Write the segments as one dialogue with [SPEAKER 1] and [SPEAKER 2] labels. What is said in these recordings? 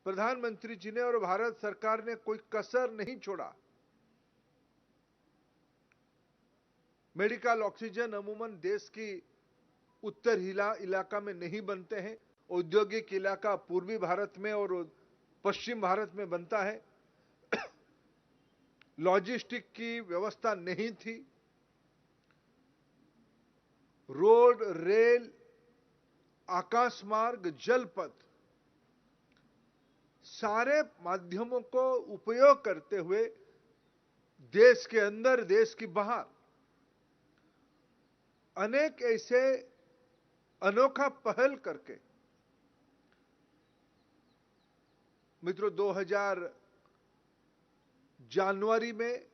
[SPEAKER 1] प्रधानमंत्री जी ने और भारत सरकार ने कोई कसर नहीं छोड़ा। मेडिकल ऑक्सीजन अमूमन देश की उत्तर इलाका में नहीं बनते हैं। औद्योगिक इलाका पूर्वी भारत में और पश्चिम भारत में बनता है। लॉजिस्टिक की व्यवस्था नहीं थी। रोड, रेल, आकाश मार्ग, जलपथ, सारे माध्यमों को उपयोग करते हुए देश के अंदर, देश की बाहर अनेक ऐसे अनोखा पहल करके मित्रों 2000 जनवरी में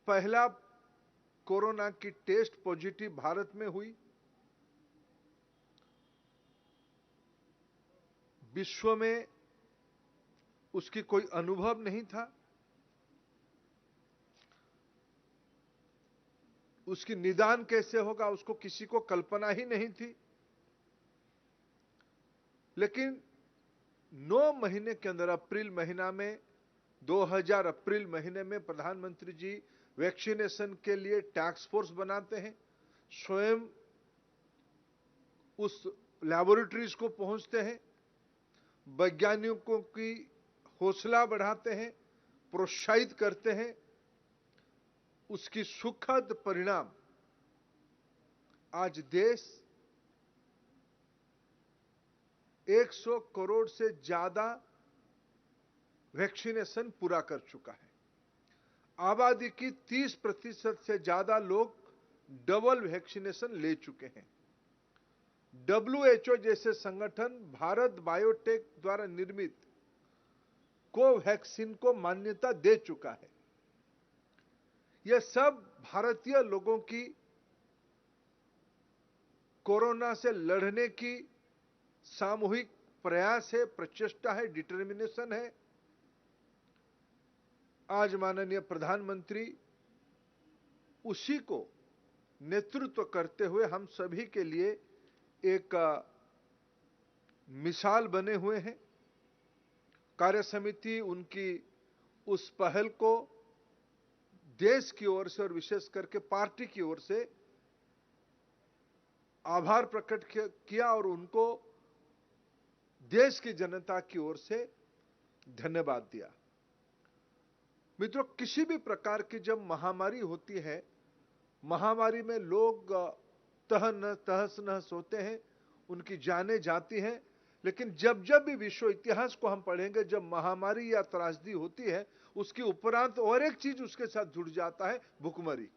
[SPEAKER 1] पहला कोरोना की टेस्ट पॉजिटिव भारत में हुई। विश्व में उसकी कोई अनुभव नहीं था। उसकी निदान कैसे होगा उसको किसी को कल्पना ही नहीं थी। लेकिन 9 महीने के अंदर अप्रैल महीना में 2000 अप्रैल महीने में प्रधानमंत्री जी वैक्सीनेशन के लिए टास्क फोर्स बनाते हैं। स्वयं उस लैबोरेटरीज को पहुंचते हैं, वैज्ञानिकों की हौसला बढ़ाते हैं, प्रोत्साहित करते हैं। उसकी सुखद परिणाम आज देश 100 करोड़ से ज्यादा वैक्सीनेशन पूरा कर चुका है। आबादी की 30% से ज्यादा लोग डबल वैक्सीनेशन ले चुके हैं। WHO जैसे संगठन भारत बायोटेक द्वारा निर्मित कोवैक्सीन को मान्यता दे चुका है। यह सब भारतीय लोगों की कोरोना से लड़ने की सामूहिक प्रयास है, प्रचेष्टा है, डिटर्मिनेशन है। आज माननीय प्रधानमंत्री उसी को नेतृत्व करते हुए हम सभी के लिए एक मिसाल बने हुए हैं। कार्य समिति उनकी उस पहल को देश की ओर से और विशेष करके पार्टी की ओर से आभार प्रकट किया और उनको देश की जनता की ओर से धन्यवाद दिया। मित्रों, किसी भी प्रकार की जब महामारी होती है, महामारी में लोग तहस नहस होते हैं, उनकी जानें जाती हैं। लेकिन जब जब भी विश्व इतिहास को हम पढ़ेंगे, जब महामारी या त्रासदी होती है, उसके उपरांत और एक चीज उसके साथ जुड़ जाता है, भुखमरी।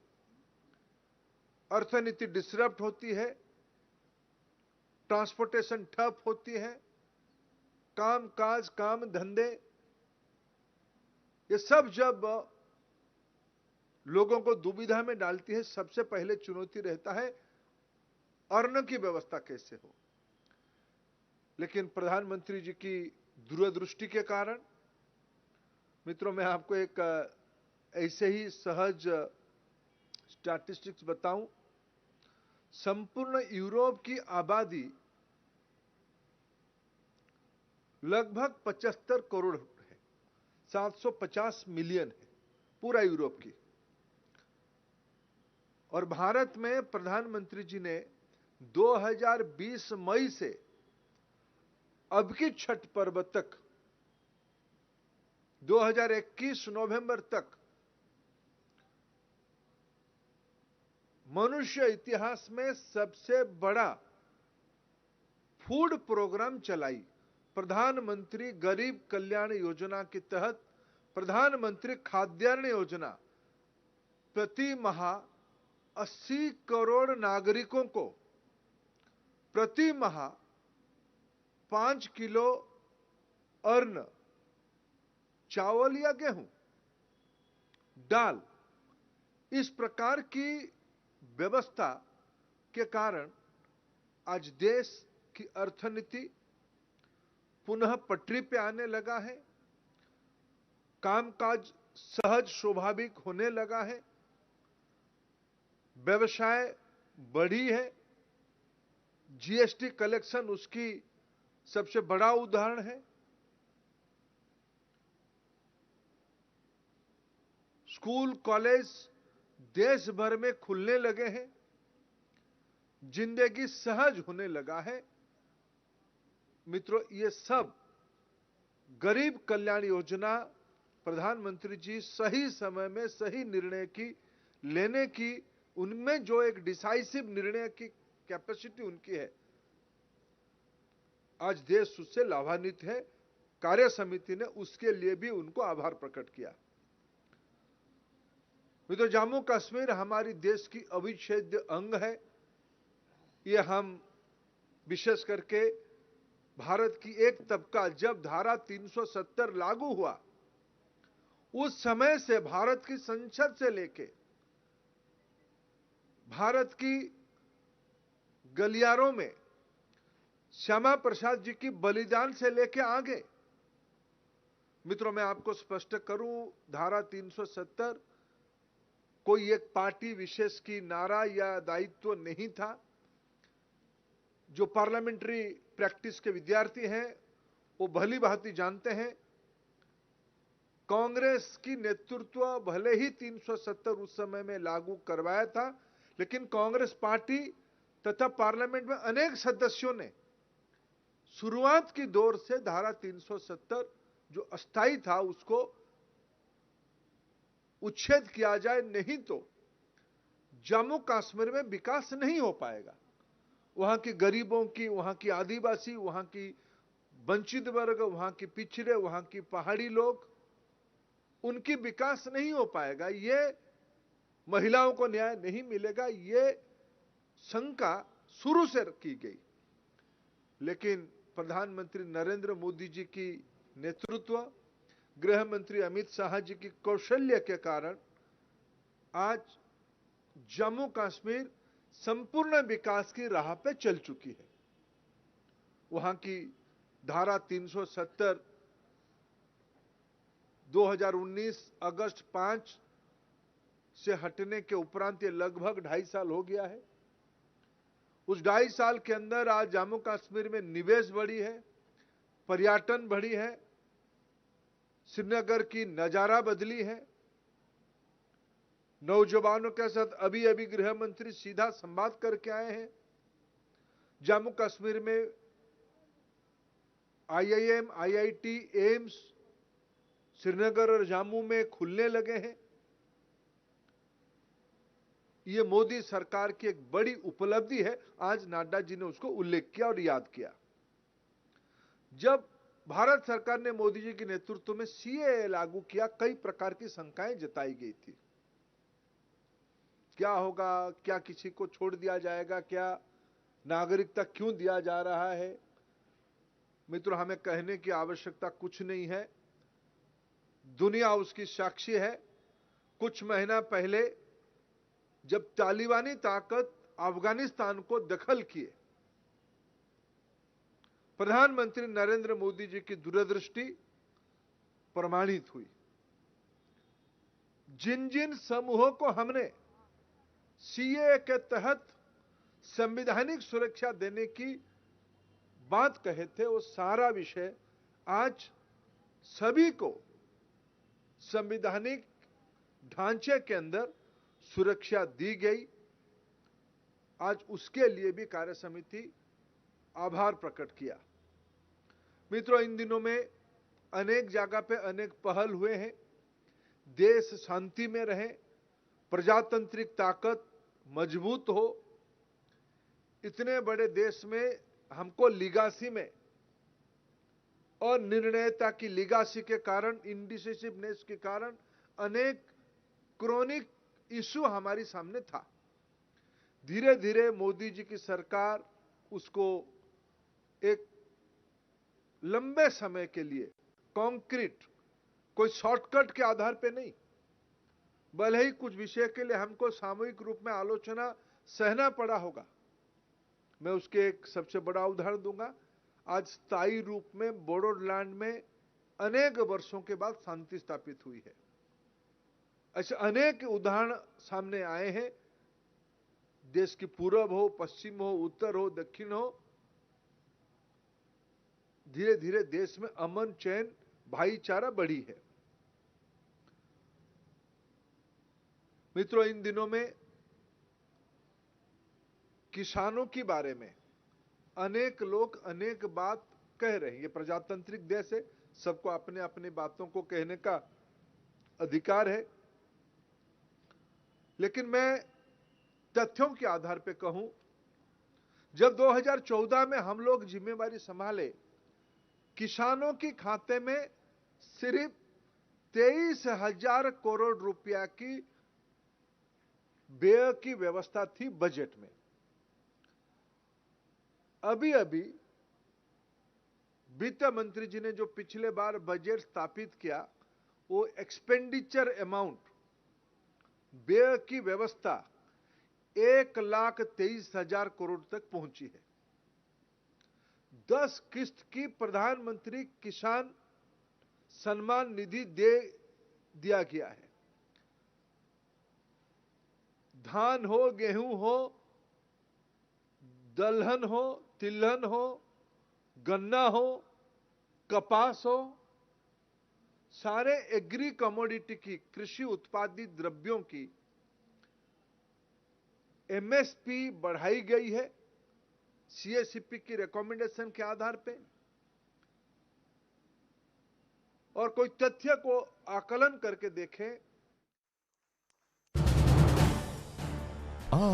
[SPEAKER 1] अर्थनीति डिसरप्ट होती है, ट्रांसपोर्टेशन ठप होती है, काम काज, काम धंधे, ये सब जब लोगों को दुविधा में डालती है, सबसे पहले चुनौती रहता है अन्न की व्यवस्था कैसे हो। लेकिन प्रधानमंत्री जी की दूरदृष्टि के कारण, मित्रों मैं आपको एक ऐसे ही सहज स्टैटिस्टिक्स बताऊं। संपूर्ण यूरोप की आबादी लगभग 75 करोड़ है, 750 मिलियन है पूरा यूरोप की। और भारत में प्रधानमंत्री जी ने 2020 मई से अब की छठ पर्व तक 2021 नवंबर तक मनुष्य इतिहास में सबसे बड़ा फूड प्रोग्राम चलाई। प्रधानमंत्री गरीब कल्याण योजना के तहत प्रधानमंत्री खाद्यान्न योजना प्रति माह 80 करोड़ नागरिकों को प्रति माह 5 किलो अन्न, चावल या गेहूं, दाल, इस प्रकार की व्यवस्था के कारण आज देश की अर्थनीति पुनः पटरी पे आने लगा है। कामकाज सहज स्वाभाविक होने लगा है। व्यवसाय बढ़ी है। जीएसटी कलेक्शन उसकी सबसे बड़ा उदाहरण है। स्कूल कॉलेज देश भर में खुलने लगे हैं, जिंदगी सहज होने लगा है। मित्रों, ये सब गरीब कल्याण योजना प्रधानमंत्री जी सही समय में सही निर्णय की लेने की, उनमें जो एक डिसाइसिव निर्णय की कैपेसिटी उनकी है, आज देश उससे लाभान्वित है। कार्य समिति ने उसके लिए भी उनको आभार प्रकट किया। मित्रों, जम्मू कश्मीर हमारी देश की अविच्छेद्य अंग है। ये हम विशेष करके भारत की एक तबका, जब धारा 370 लागू हुआ उस समय से भारत की संसद से लेके भारत की गलियारों में श्यामा प्रसाद जी की बलिदान से लेके आगे, मित्रों मैं आपको स्पष्ट करूं, धारा 370 कोई एक पार्टी विशेष की नारा या दायित्व नहीं था। जो पार्लियामेंट्री प्रैक्टिस के विद्यार्थी हैं वो भली भांति जानते हैं, कांग्रेस की नेतृत्व भले ही 370 उस समय में लागू करवाया था, लेकिन कांग्रेस पार्टी तथा पार्लियामेंट में अनेक सदस्यों ने शुरुआत की दौर से धारा 370 जो अस्थायी था उसको उच्छेद किया जाए, नहीं तो जम्मू कश्मीर में विकास नहीं हो पाएगा। वहां के गरीबों की, वहां की आदिवासी, वहां की वंचित वर्ग, वहां के पिछड़े, वहां की पहाड़ी लोग, उनकी विकास नहीं हो पाएगा। ये महिलाओं को न्याय नहीं मिलेगा, ये शंका शुरू से की गई। लेकिन प्रधानमंत्री नरेंद्र मोदी जी की नेतृत्व, गृह मंत्री अमित शाह जी की कौशल्य के कारण आज जम्मू कश्मीर संपूर्ण विकास की राह पे चल चुकी है। वहां की धारा 370 2019 अगस्त 5 से हटने के उपरांत ये लगभग 2.5 साल हो गया है। उस 2.5 साल के अंदर आज जम्मू कश्मीर में निवेश बढ़ी है, पर्यटन बढ़ी है, श्रीनगर की नजारा बदली है। नौजवानों के साथ अभी अभी गृह मंत्री सीधा संवाद करके आए हैं। जम्मू कश्मीर में IIM, IIT, एम्स श्रीनगर और जम्मू में खुलने लगे हैं। ये मोदी सरकार की एक बड़ी उपलब्धि है। आज नड्डा जी ने उसको उल्लेख किया और याद किया। जब भारत सरकार ने मोदी जी के नेतृत्व में CAA लागू किया, कई प्रकार की शंकाएं जताई गई थी। क्या होगा, क्या किसी को छोड़ दिया जाएगा, क्या नागरिकता क्यों दिया जा रहा है? मित्रों, हमें कहने की आवश्यकता कुछ नहीं है, दुनिया उसकी साक्षी है। कुछ महीना पहले जब तालिबानी ताकत अफगानिस्तान को दखल किए, प्रधानमंत्री नरेंद्र मोदी जी की दूरदृष्टि प्रमाणित हुई। जिन जिन समूहों को हमने CAA के तहत संवैधानिक सुरक्षा देने की बात कहे थे, वो सारा विषय आज सभी को संवैधानिक ढांचे के अंदर सुरक्षा दी गई। आज उसके लिए भी कार्य समिति आभार प्रकट किया। मित्रों, इन दिनों में अनेक जगह पे अनेक पहल हुए हैं। देश शांति में रहे, प्रजातांत्रिक ताकत मजबूत हो। इतने बड़े देश में हमको लीगासी में और निर्णयता की लीगासी के कारण, इंडिसिसिवनेस के कारण अनेक क्रोनिक इश्यू हमारी सामने था। धीरे धीरे मोदी जी की सरकार उसको एक लंबे समय के लिए कॉन्क्रीट, कोई शॉर्टकट के आधार पे नहीं, भले ही कुछ विषय के लिए हमको सामूहिक रूप में आलोचना सहना पड़ा होगा। मैं उसके एक सबसे बड़ा उदाहरण दूंगा। आज स्थायी रूप में बोडोलैंड में अनेक वर्षों के बाद शांति स्थापित हुई है। ऐसे अनेक उदाहरण सामने आए हैं। देश की पूरब हो, पश्चिम हो, उत्तर हो, दक्षिण हो, धीरे धीरे देश में अमन, चैन, भाईचारा बढ़ी है। मित्रों, इन दिनों में किसानों के बारे में अनेक लोग अनेक बात कह रहे हैं। ये प्रजातांत्रिक देश है, सबको अपने अपने बातों को कहने का अधिकार है, लेकिन मैं तथ्यों के आधार पर कहूं, जब 2014 में हम लोग जिम्मेवारी संभाले, किसानों के खाते में सिर्फ 23,000 करोड़ रुपया की व्यय की व्यवस्था थी बजट में। अभी अभी वित्त मंत्री जी ने जो पिछले बार बजट स्थापित किया, वो एक्सपेंडिचर अमाउंट, व्यय की व्यवस्था 1,23,000 करोड़ तक पहुंची है। 10 किस्त की प्रधानमंत्री किसान सम्मान निधि दे दिया गया है। धान हो, गेहूं हो, दलहन हो, तिलहन हो, गन्ना हो, कपास हो, सारे एग्री कमोडिटी की, कृषि उत्पादित द्रव्यों की एमएसपी बढ़ाई गई है सीएससीपी की रिकमेंडेशन के आधार पे। और कोई तथ्य को आकलन करके देखें।
[SPEAKER 2] आप